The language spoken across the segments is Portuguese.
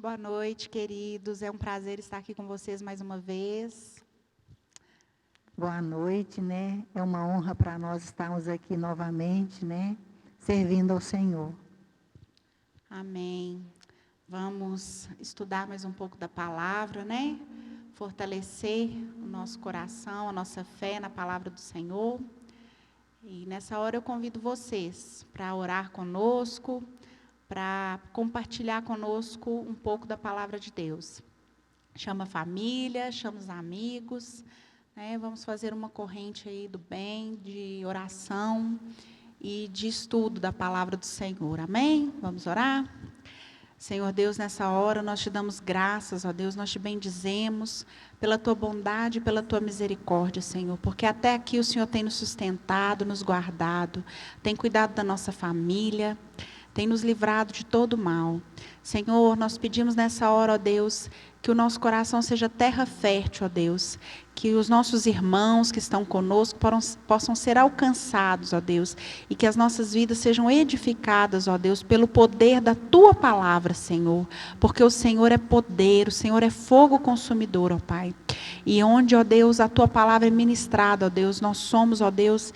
Boa noite, queridos. É um prazer estar aqui com vocês mais uma vez. Boa noite, né? É uma honra para nós estarmos aqui novamente, né? Servindo ao Senhor. Amém. Vamos estudar mais um pouco da palavra, né? Fortalecer o nosso coração, a nossa fé na palavra do Senhor. E nessa hora eu convido vocês para orar conosco, para compartilhar conosco um pouco da palavra de Deus. Chama a família, chama os amigos, né? Vamos fazer uma corrente aí do bem, de oração e de estudo da palavra do Senhor. Amém? Vamos orar? Senhor Deus, nessa hora nós te damos graças, ó Deus, nós te bendizemos pela tua bondade e pela tua misericórdia, Senhor, porque até aqui o Senhor tem nos sustentado, nos guardado, tem cuidado da nossa família, tem nos livrado de todo mal. Senhor, nós pedimos nessa hora, ó Deus, que o nosso coração seja terra fértil, ó Deus, que os nossos irmãos que estão conosco possam ser alcançados, ó Deus, e que as nossas vidas sejam edificadas, ó Deus, pelo poder da tua palavra, Senhor, porque o Senhor é poder, o Senhor é fogo consumidor, ó Pai, e onde, ó Deus, a tua palavra é ministrada, ó Deus, nós somos, ó Deus,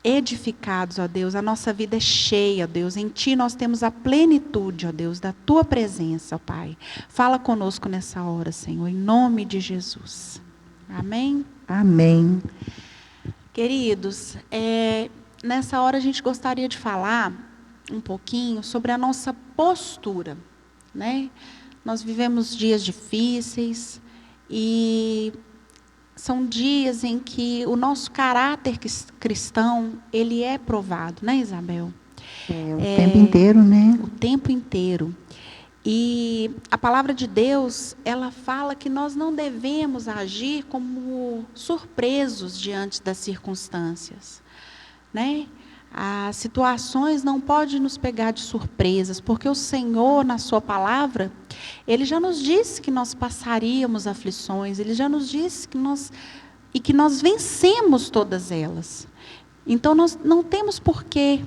edificados, ó Deus, a nossa vida é cheia, ó Deus, em Ti nós temos a plenitude, ó Deus, da Tua presença, ó Pai. Fala conosco nessa hora, Senhor, em nome de Jesus. Amém? Amém. Queridos, nessa hora a gente gostaria de falar um pouquinho sobre a nossa postura, né? Nós vivemos dias difíceis e são dias em que o nosso caráter cristão, ele é provado, né, Isabel? O tempo inteiro, né? O tempo inteiro. E a palavra de Deus, ela fala que nós não devemos agir como surpresos diante das circunstâncias, né? As situações não podem nos pegar de surpresas, porque o Senhor, na sua palavra, Ele já nos disse que nós passaríamos aflições, Ele já nos disse que nós vencemos todas elas. Então, nós não temos por que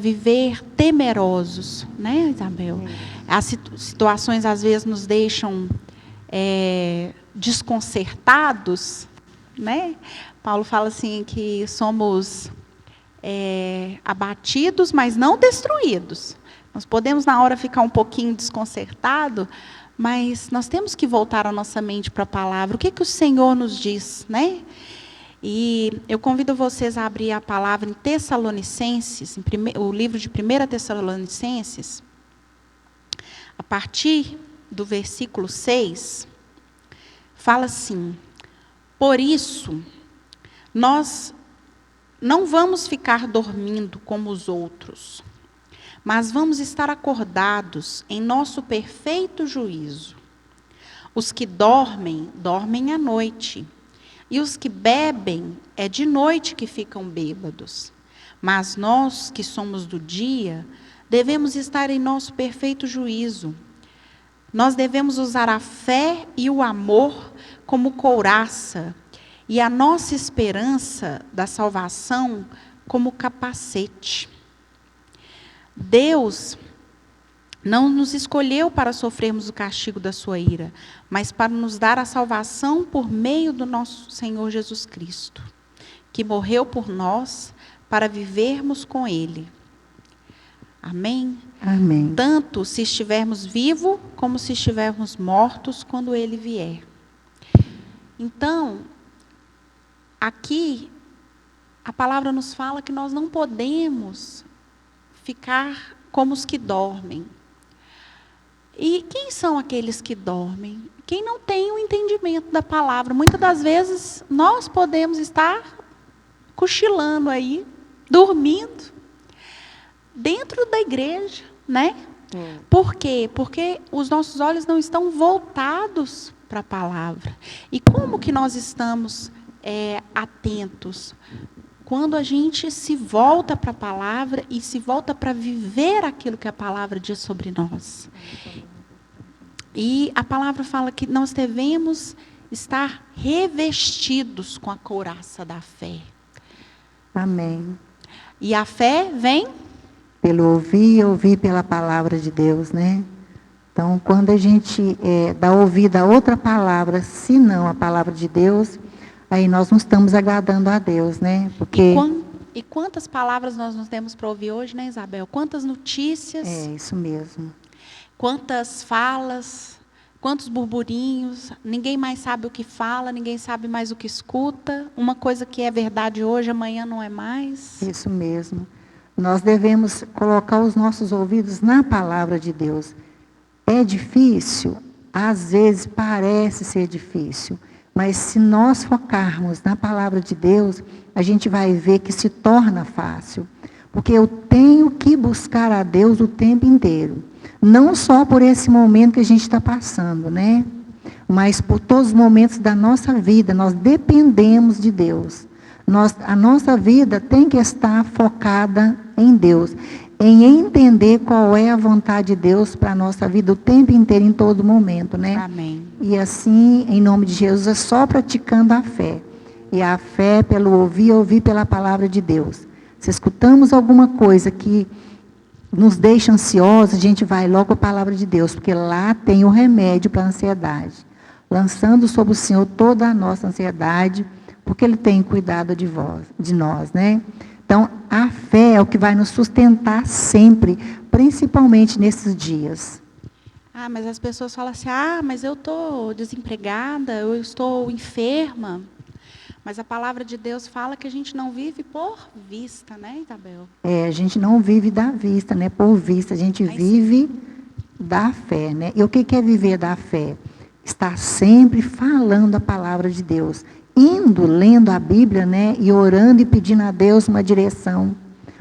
viver temerosos, né, Isabel? As situações, às vezes, nos deixam desconcertados, né? Paulo fala assim que somos abatidos, mas não destruídos. Nós podemos, na hora, ficar um pouquinho desconcertado, mas nós temos que voltar a nossa mente para a palavra. O que o Senhor nos diz, né? E eu convido vocês a abrir a palavra em Tessalonicenses, o livro de 1 Tessalonicenses, a partir do versículo 6, fala assim: por isso, nós não vamos ficar dormindo como os outros, mas vamos estar acordados em nosso perfeito juízo. Os que dormem, dormem à noite, e os que bebem, é de noite que ficam bêbados. Mas nós, que somos do dia, devemos estar em nosso perfeito juízo. Nós devemos usar a fé e o amor como couraça, e a nossa esperança da salvação como capacete. Deus não nos escolheu para sofrermos o castigo da sua ira, mas para nos dar a salvação por meio do nosso Senhor Jesus Cristo, que morreu por nós para vivermos com Ele. Amém? Amém. Tanto se estivermos vivos, como se estivermos mortos quando Ele vier. Então, aqui, a palavra nos fala que nós não podemos ficar como os que dormem. E quem são aqueles que dormem? Quem não tem o entendimento da palavra. Muitas das vezes, nós podemos estar cochilando aí, dormindo, dentro da igreja, né? Por quê? Porque os nossos olhos não estão voltados para a palavra. E como que nós estamos atentos? Quando a gente se volta para a palavra e se volta para viver aquilo que a palavra diz sobre nós. E a palavra fala que nós devemos estar revestidos com a couraça da fé. Amém. E a fé vem? Pelo ouvir e ouvir pela palavra de Deus, né? Então, quando a gente dá ouvido a outra palavra, se não a palavra de Deus, aí nós não estamos agradando a Deus, né? Porque E quantas palavras nós nos temos para ouvir hoje, né, Isabel? Quantas notícias, é isso mesmo. quantas falas, quantos burburinhos, ninguém mais sabe o que fala, ninguém sabe mais o que escuta. Uma coisa que é verdade hoje, amanhã não é mais. Isso mesmo. Nós devemos colocar os nossos ouvidos na palavra de Deus. É difícil? Às vezes parece ser difícil. Mas se nós focarmos na palavra de Deus, a gente vai ver que se torna fácil. Porque eu tenho que buscar a Deus o tempo inteiro. Não só por esse momento que a gente está passando, né? Mas por todos os momentos da nossa vida, nós dependemos de Deus. A nossa vida tem que estar focada em Deus, em entender qual é a vontade de Deus para a nossa vida o tempo inteiro, em todo momento, né? Amém. E assim, em nome de Jesus, é só praticando a fé. E a fé pelo ouvir pela palavra de Deus. Se escutamos alguma coisa que nos deixa ansiosos, a gente vai logo à palavra de Deus, porque lá tem o remédio para a ansiedade. Lançando sobre o Senhor toda a nossa ansiedade, porque Ele tem cuidado de nós, né? Então, a fé é o que vai nos sustentar sempre, principalmente nesses dias. Ah, mas as pessoas falam assim, mas eu estou desempregada, eu estou enferma. Mas a palavra de Deus fala que a gente não vive por vista, né, Isabel? A gente não vive da vista, né? Por vista, a gente vive da fé, né? E o que é viver da fé? Estar sempre falando a palavra de Deus, lendo a Bíblia, né? E orando e pedindo a Deus uma direção.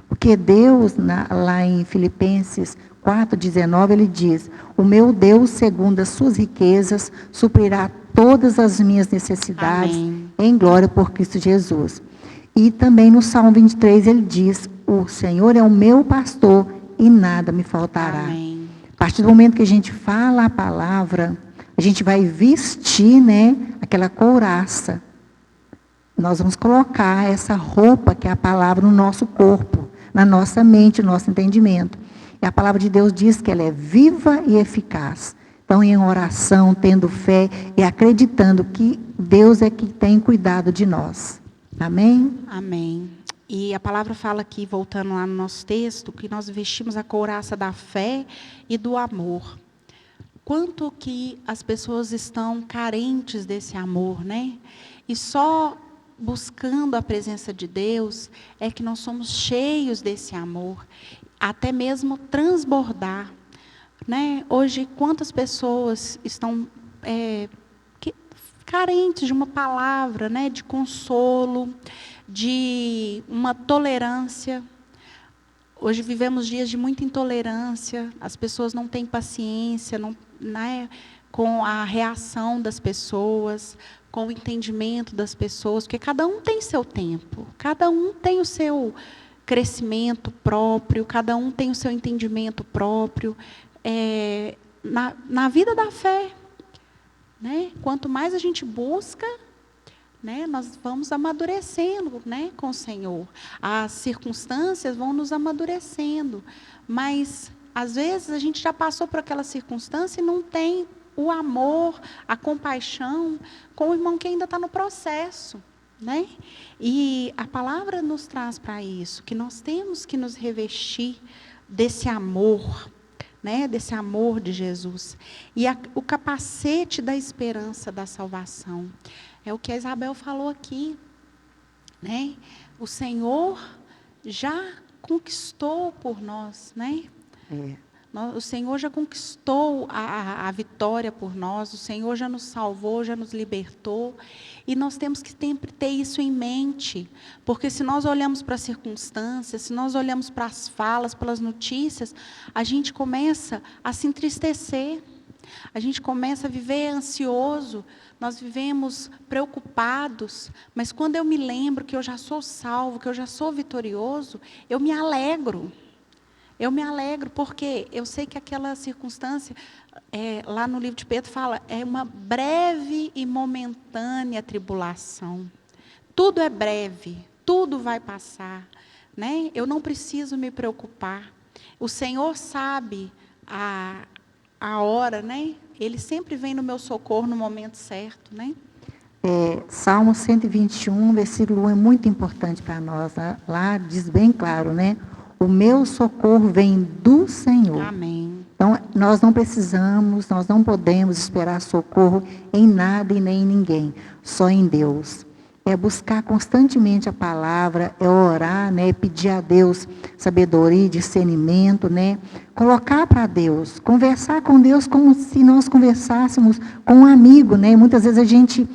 Porque Deus, lá em Filipenses 4,19, Ele diz, o meu Deus, segundo as suas riquezas, suprirá todas as minhas necessidades. Amém. Em glória por Cristo Jesus. E também no Salmo 23 ele diz, o Senhor é o meu pastor e nada me faltará. Amém. A partir do momento que a gente fala a palavra, a gente vai vestir, né, aquela couraça. Nós vamos colocar essa roupa que é a palavra no nosso corpo, na nossa mente, no nosso entendimento. E a palavra de Deus diz que ela é viva e eficaz. Então, em oração, tendo fé e acreditando que Deus é que tem cuidado de nós. Amém? Amém. E a palavra fala aqui, voltando lá no nosso texto, que nós vestimos a couraça da fé e do amor. Quanto que as pessoas estão carentes desse amor, né? E só buscando a presença de Deus é que nós somos cheios desse amor, até mesmo transbordar. Né? Hoje, quantas pessoas estão carentes de uma palavra, né? De consolo, de uma tolerância. Hoje vivemos dias de muita intolerância, as pessoas não têm paciência né? Com a reação das pessoas, com o entendimento das pessoas, porque cada um tem seu tempo, cada um tem o seu crescimento próprio, cada um tem o seu entendimento próprio. Na vida da fé, né? Quanto mais a gente busca, né, nós vamos amadurecendo, né, com o Senhor. As circunstâncias vão nos amadurecendo, mas às vezes a gente já passou por aquela circunstância e não tem o amor, a compaixão com o irmão que ainda está no processo. Né? E a palavra nos traz para isso, que nós temos que nos revestir desse amor, né? Desse amor de Jesus. E o capacete da esperança da salvação. É o que a Isabel falou aqui. Né? O Senhor já conquistou por nós. Né? O Senhor já conquistou a vitória por nós, o Senhor já nos salvou, já nos libertou, e nós temos que sempre ter isso em mente, porque se nós olhamos para as circunstâncias, se nós olhamos para as falas, pelas notícias, a gente começa a se entristecer, a gente começa a viver ansioso, nós vivemos preocupados, mas quando eu me lembro que eu já sou salvo, que eu já sou vitorioso, eu me alegro. Eu me alegro porque eu sei que aquela circunstância, lá no livro de Pedro fala, é uma breve e momentânea tribulação. Tudo é breve, tudo vai passar. Né? Eu não preciso me preocupar. O Senhor sabe a hora, né? Ele sempre vem no meu socorro no momento certo, né? Salmo 121, versículo 1 é muito importante para nós. Lá diz bem claro, né? O meu socorro vem do Senhor. Amém. Então, nós não precisamos, nós não podemos esperar socorro em nada e nem em ninguém, só em Deus. É buscar constantemente a palavra, é orar, né? Pedir a Deus sabedoria, discernimento, né? Colocar para Deus, conversar com Deus como se nós conversássemos com um amigo, né? Muitas vezes a gente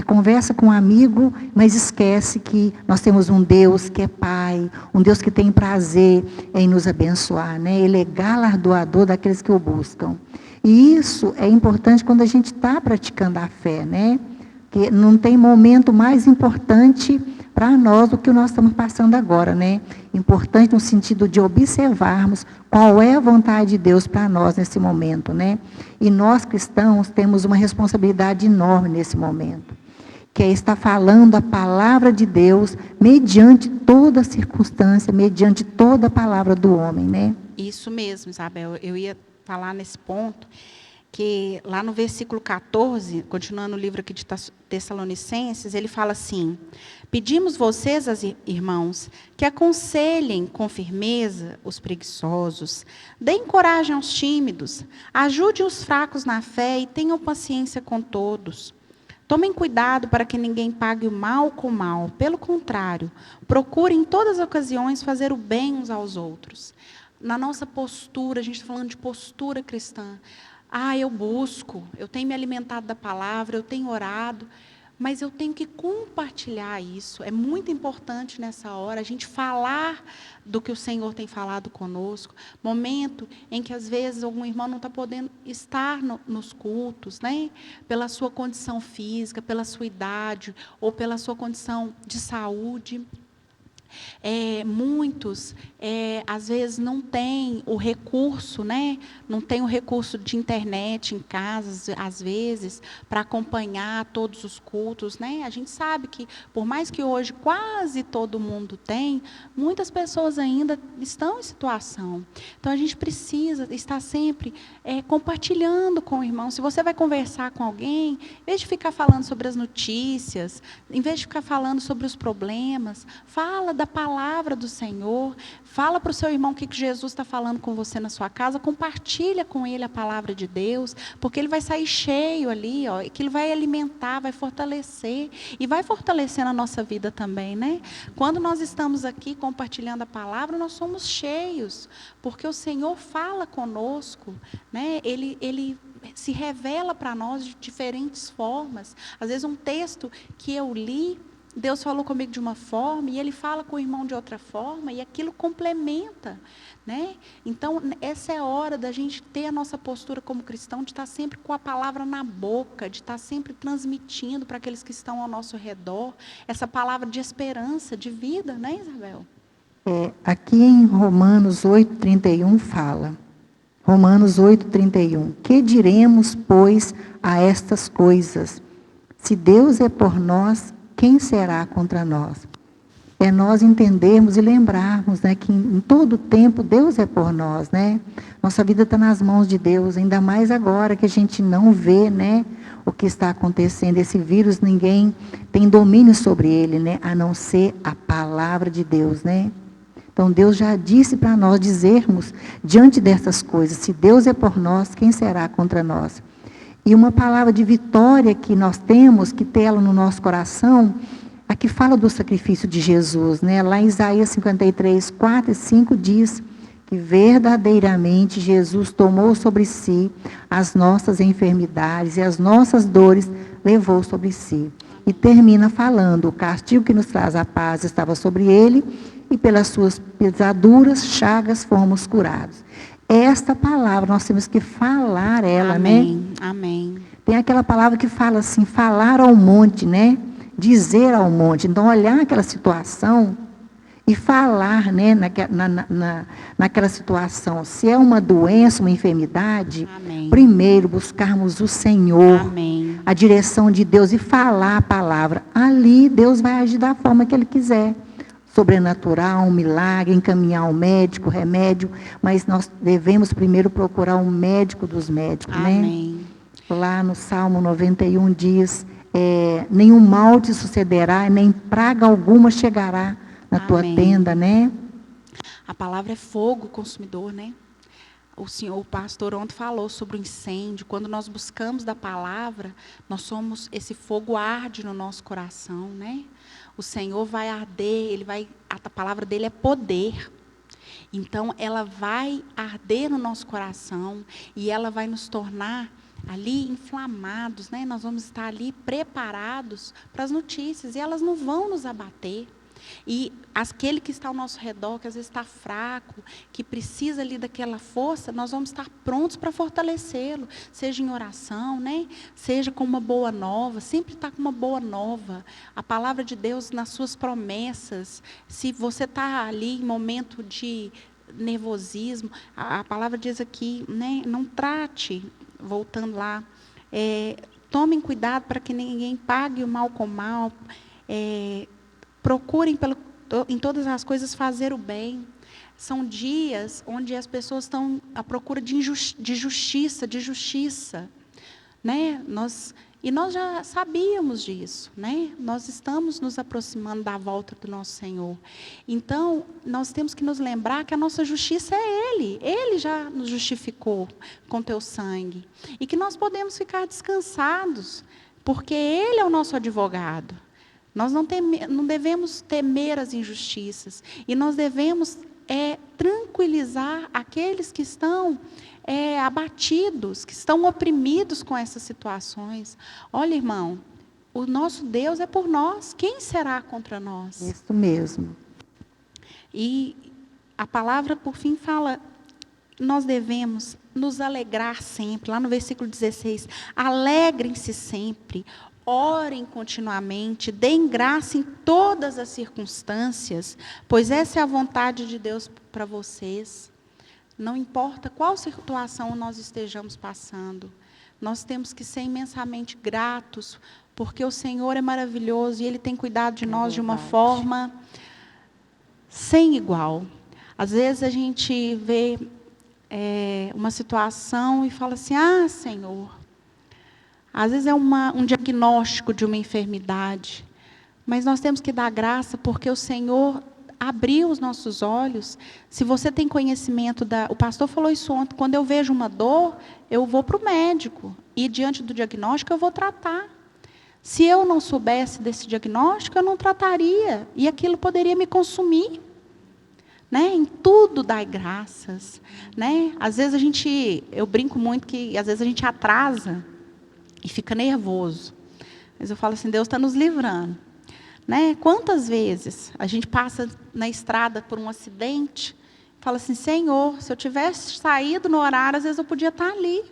conversa com um amigo, mas esquece que nós temos um Deus que é Pai, um Deus que tem prazer em nos abençoar, né? Ele é galardoador daqueles que o buscam. E isso é importante quando a gente está praticando a fé, né? Que não tem momento mais importante para nós do que o nós estamos passando agora, né? Importante no sentido de observarmos qual é a vontade de Deus para nós nesse momento, né? E nós cristãos temos uma responsabilidade enorme nesse momento, que é estar falando a palavra de Deus mediante toda circunstância, mediante toda a palavra do homem, né? Isso mesmo, Isabel. Eu ia falar nesse ponto, que lá no versículo 14, continuando o livro aqui de Tessalonicenses, ele fala assim: pedimos vocês, irmãos, que aconselhem com firmeza os preguiçosos, deem coragem aos tímidos, ajudem os fracos na fé e tenham paciência com todos. Tomem cuidado para que ninguém pague o mal com o mal. Pelo contrário, procurem em todas as ocasiões fazer o bem uns aos outros. Na nossa postura, a gente está falando de postura cristã. Eu busco, eu tenho me alimentado da palavra, eu tenho orado, mas eu tenho que compartilhar isso. É muito importante nessa hora a gente falar do que o Senhor tem falado conosco. Momento em que, às vezes, algum irmão não está podendo estar nos cultos, né? Pela sua condição física, pela sua idade, ou pela sua condição de saúde. Muitos, às vezes, não têm o recurso, né? Não tem o recurso de internet em casa, às vezes, para acompanhar todos os cultos, né? A gente sabe que, por mais que hoje quase todo mundo tem, muitas pessoas ainda estão em situação. Então, a gente precisa estar sempre compartilhando com o irmão. Se você vai conversar com alguém, em vez de ficar falando sobre as notícias, em vez de ficar falando sobre os problemas, fala da palavra do Senhor, fala para o seu irmão o que Jesus está falando com você na sua casa, compartilha com ele a palavra de Deus, porque ele vai sair cheio ali, que ele vai alimentar, vai fortalecer, e vai fortalecer na nossa vida também, né? Quando nós estamos aqui compartilhando a palavra, nós somos cheios, porque o Senhor fala conosco, né? Ele se revela para nós de diferentes formas. Às vezes um texto que eu li, Deus falou comigo de uma forma e Ele fala com o irmão de outra forma e aquilo complementa, né? Então, essa é a hora da gente ter a nossa postura como cristão, de estar sempre com a palavra na boca, de estar sempre transmitindo para aqueles que estão ao nosso redor essa palavra de esperança, de vida, né, Isabel? Aqui em Romanos 8:31 fala, Romanos 8:31, que diremos, pois, a estas coisas? Se Deus é por nós, quem será contra nós? É nós entendermos e lembrarmos, né, que em todo tempo Deus é por nós, né? Nossa vida está nas mãos de Deus, ainda mais agora que a gente não vê, né, o que está acontecendo. Esse vírus, ninguém tem domínio sobre ele, né, a não ser a palavra de Deus, né? Então Deus já disse para nós dizermos diante dessas coisas: se Deus é por nós, quem será contra nós? E uma palavra de vitória que nós temos que ter ela no nosso coração, a que fala do sacrifício de Jesus, né? Lá em Isaías 53, 4 e 5 diz que verdadeiramente Jesus tomou sobre si as nossas enfermidades e as nossas dores levou sobre si. E termina falando: o castigo que nos traz a paz estava sobre ele e pelas suas pesaduras, chagas fomos curados. Esta palavra, nós temos que falar ela, amém, né? Amém. Tem aquela palavra que fala assim, falar ao monte, né? Dizer ao monte. Então, olhar aquela situação e falar, né, naquela situação. Se é uma doença, uma enfermidade, amém, primeiro buscarmos o Senhor, amém, a direção de Deus e falar a palavra. Ali, Deus vai agir da forma que Ele quiser. sobrenatural, um milagre, encaminhar um médico, remédio, mas nós devemos primeiro procurar um médico dos médicos, Amém. né? Lá no Salmo 91 diz, nenhum mal te sucederá, nem praga alguma chegará na tua tenda, né? A palavra é fogo consumidor, né? O pastor ontem falou sobre o incêndio. Quando nós buscamos da palavra, esse fogo arde no nosso coração, né? O Senhor vai arder, a palavra dele é poder. Então, ela vai arder no nosso coração e ela vai nos tornar ali inflamados, né? Nós vamos estar ali preparados para as notícias e elas não vão nos abater. E aquele que está ao nosso redor, que às vezes está fraco, que precisa ali daquela força, nós vamos estar prontos para fortalecê-lo, seja em oração, né? Seja com uma boa nova, sempre está com uma boa nova. A palavra de Deus nas suas promessas, se você está ali em momento de nervosismo, a palavra diz aqui, né? Não trate, voltando lá, tomem cuidado para que ninguém pague o mal com o mal, procurem em todas as coisas fazer o bem. São dias onde as pessoas estão à procura de justiça, né? Nós já sabíamos disso, né? Nós estamos nos aproximando da volta do nosso Senhor. Então, nós temos que nos lembrar que a nossa justiça é Ele. Ele já nos justificou com teu sangue. E que nós podemos ficar descansados, porque Ele é o nosso advogado. Nós não devemos temer as injustiças. E nós devemos tranquilizar aqueles que estão abatidos, que estão oprimidos com essas situações. Olha, irmão, o nosso Deus é por nós. Quem será contra nós? Isso mesmo. E a palavra, por fim, fala, nós devemos nos alegrar sempre. Lá no versículo 16, alegrem-se sempre, orem continuamente, deem graça em todas as circunstâncias, pois essa é a vontade de Deus para vocês. Não importa qual situação nós estejamos passando, nós temos que ser imensamente gratos, porque o Senhor é maravilhoso e Ele tem cuidado de nós de uma forma sem igual. Às vezes a gente vê uma situação e fala assim, Senhor, às vezes é um diagnóstico de uma enfermidade, mas nós temos que dar graça porque o Senhor abriu os nossos olhos. Se você tem conhecimento o pastor falou isso ontem, quando eu vejo uma dor, eu vou para o médico e diante do diagnóstico eu vou tratar. Se eu não soubesse desse diagnóstico, eu não trataria e aquilo poderia me consumir. Né? Em tudo dai graças. Né? Às vezes eu brinco muito que às vezes a gente atrasa e fica nervoso. Mas eu falo assim, Deus está nos livrando. Né? Quantas vezes a gente passa na estrada por um acidente, fala assim, Senhor, se eu tivesse saído no horário, às vezes eu podia estar ali.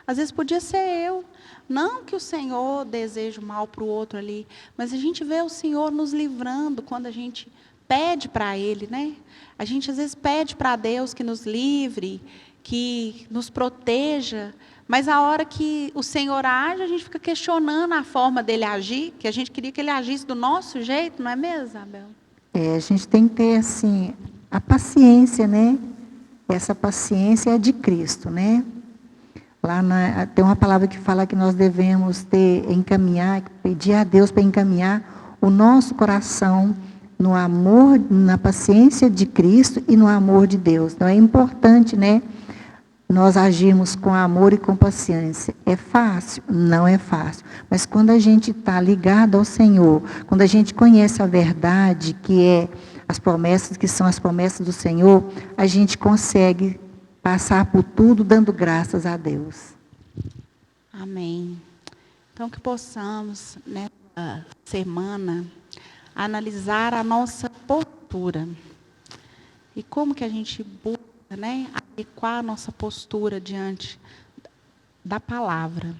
Às vezes podia ser eu. Não que o Senhor deseje o mal para o outro ali, mas a gente vê o Senhor nos livrando quando a gente pede para Ele, né? A gente às vezes pede para Deus que nos livre, que nos proteja, mas a hora que o Senhor age, a gente fica questionando a forma dele agir, que a gente queria que ele agisse do nosso jeito, não é mesmo, Isabel? A gente tem que ter, assim, a paciência, né? Essa paciência é de Cristo, né? Lá tem uma palavra que fala que nós devemos pedir a Deus para encaminhar o nosso coração no amor, na paciência de Cristo e no amor de Deus. Então é importante, né? Nós agirmos com amor e com paciência. É fácil? Não é fácil. Mas quando a gente está ligado ao Senhor, quando a gente conhece a verdade, que são as promessas do Senhor, a gente consegue passar por tudo dando graças a Deus. Amém. Então que possamos, nessa semana, analisar a nossa postura. E como que a gente busca, adequar a nossa postura diante da palavra.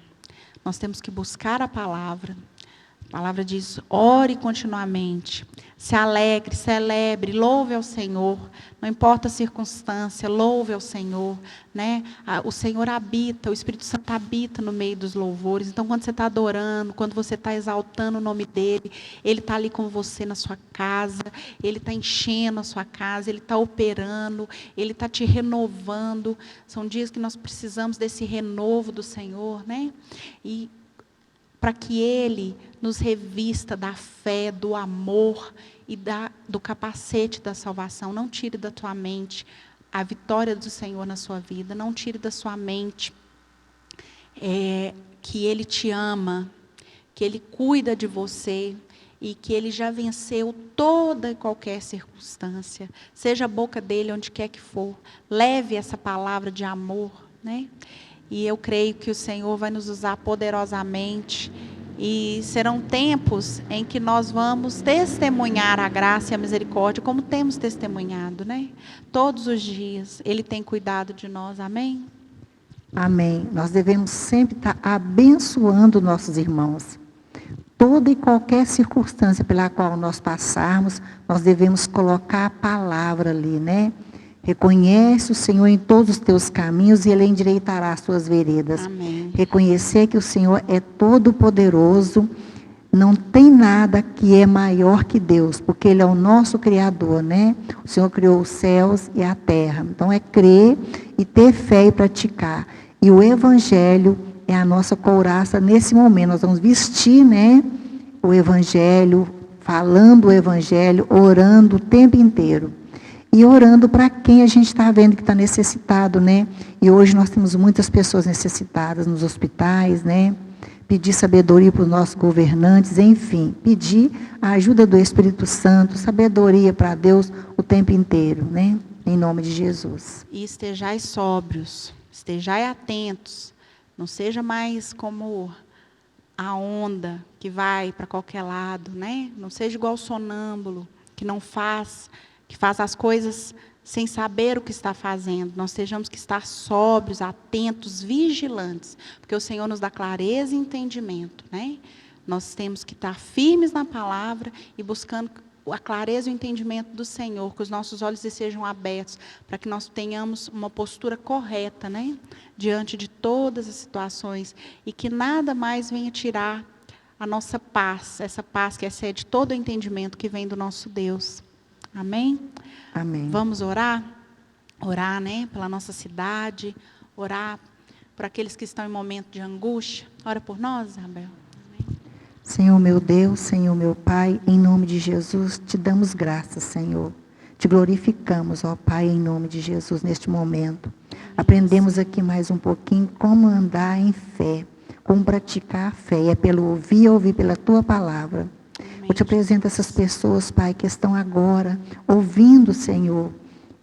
Nós temos que buscar a palavra A palavra diz: ore continuamente, se alegre, celebre, louve ao Senhor, não importa a circunstância, louve ao Senhor, né? O Senhor habita, o Espírito Santo habita no meio dos louvores. Então, quando você está adorando, quando você está exaltando o nome dEle, Ele está ali com você na sua casa, Ele está enchendo a sua casa, Ele está operando, Ele está te renovando. São dias que nós precisamos desse renovo do Senhor, né? E para que Ele nos revista da fé, do amor e do capacete da salvação. Não tire da tua mente a vitória do Senhor na sua vida. Não tire da sua mente que Ele te ama, que Ele cuida de você e que Ele já venceu toda e qualquer circunstância. Seja a boca dEle onde quer que for. Leve essa palavra de amor, né? E eu creio que o Senhor vai nos usar poderosamente. E serão tempos em que nós vamos testemunhar a graça e a misericórdia, como temos testemunhado, né? Todos os dias, Ele tem cuidado de nós, amém? Amém. Nós devemos sempre estar abençoando nossos irmãos. Toda e qualquer circunstância pela qual nós passarmos, nós devemos colocar a palavra ali, né? Reconhece o Senhor em todos os teus caminhos e Ele endireitará as tuas veredas. Amém. Reconhecer que o Senhor é todo poderoso, não tem nada que é maior que Deus, porque Ele é o nosso Criador, né? O Senhor criou os céus e a terra. Então é crer e ter fé e praticar. E o Evangelho é a nossa couraça nesse momento. Nós vamos vestir, né, o Evangelho, falando o Evangelho, orando o tempo inteiro. E orando para quem a gente está vendo que está necessitado, né? E hoje nós temos muitas pessoas necessitadas nos hospitais, né? Pedir sabedoria para os nossos governantes, enfim. Pedir a ajuda do Espírito Santo, sabedoria para Deus o tempo inteiro, né? Em nome de Jesus. E estejais sóbrios, estejais atentos. Não seja mais como a onda que vai para qualquer lado, né? Não seja igual o sonâmbulo, que faz as coisas sem saber o que está fazendo. Nós temos que estar sóbrios, atentos, vigilantes, porque o Senhor nos dá clareza e entendimento, né? Nós temos que estar firmes na palavra e buscando a clareza e o entendimento do Senhor, que os nossos olhos sejam abertos, para que nós tenhamos uma postura correta, né? Diante de todas as situações, e que nada mais venha tirar a nossa paz, essa paz que excede todo o entendimento que vem do nosso Deus. Amém? Amém. Vamos orar? Orar, né, pela nossa cidade, orar por aqueles que estão em momento de angústia. Ora por nós, Isabel. Amém. Senhor meu Deus, Senhor meu Pai, em nome de Jesus, te damos graças, Senhor. Te glorificamos, ó Pai, em nome de Jesus, neste momento. Aprendemos aqui mais um pouquinho como andar em fé, como praticar a fé. É pelo ouvir pela Tua palavra. Eu te apresento essas pessoas, Pai, que estão agora ouvindo, Senhor,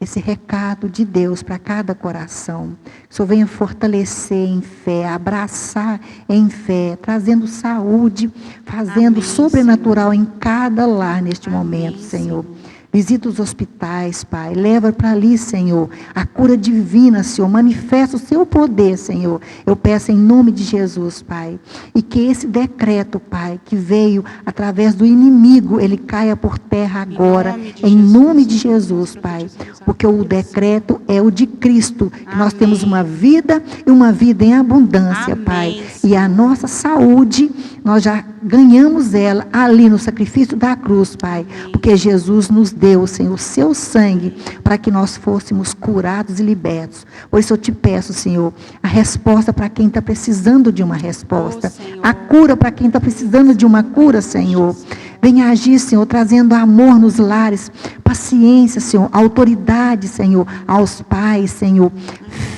esse recado de Deus para cada coração. Que o Senhor venha fortalecer em fé, abraçar em fé, trazendo saúde, fazendo Amém, sobrenatural Senhor. em cada lar neste Amém, momento, Senhor. Senhor. Visita os hospitais, Pai. Leva para ali, Senhor, a cura divina, Senhor. Manifesta o seu poder, Senhor. Eu peço em nome de Jesus, Pai. E que esse decreto, Pai, que veio através do inimigo, ele caia por terra agora. Em nome de Jesus, Pai. Porque o decreto é o de Cristo. Que nós temos uma vida e uma vida em abundância, Pai. E a nossa saúde, nós já ganhamos ela ali no sacrifício da cruz, Pai. Porque Jesus nos deu, Senhor, o seu sangue para que nós fôssemos curados e libertos. Por isso eu te peço, Senhor, a resposta para quem está precisando de uma resposta. A cura para quem está precisando de uma cura, Senhor. Venha agir, Senhor, trazendo amor nos lares, paciência, Senhor, autoridade, Senhor, aos pais, Senhor,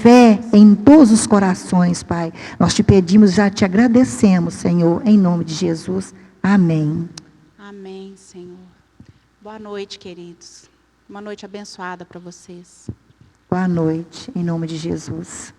fé em todos os corações, Pai. Nós te pedimos, já te agradecemos, Senhor, em nome de Jesus. Amém. Amém, Senhor. Boa noite, queridos. Uma noite abençoada para vocês. Boa noite, em nome de Jesus.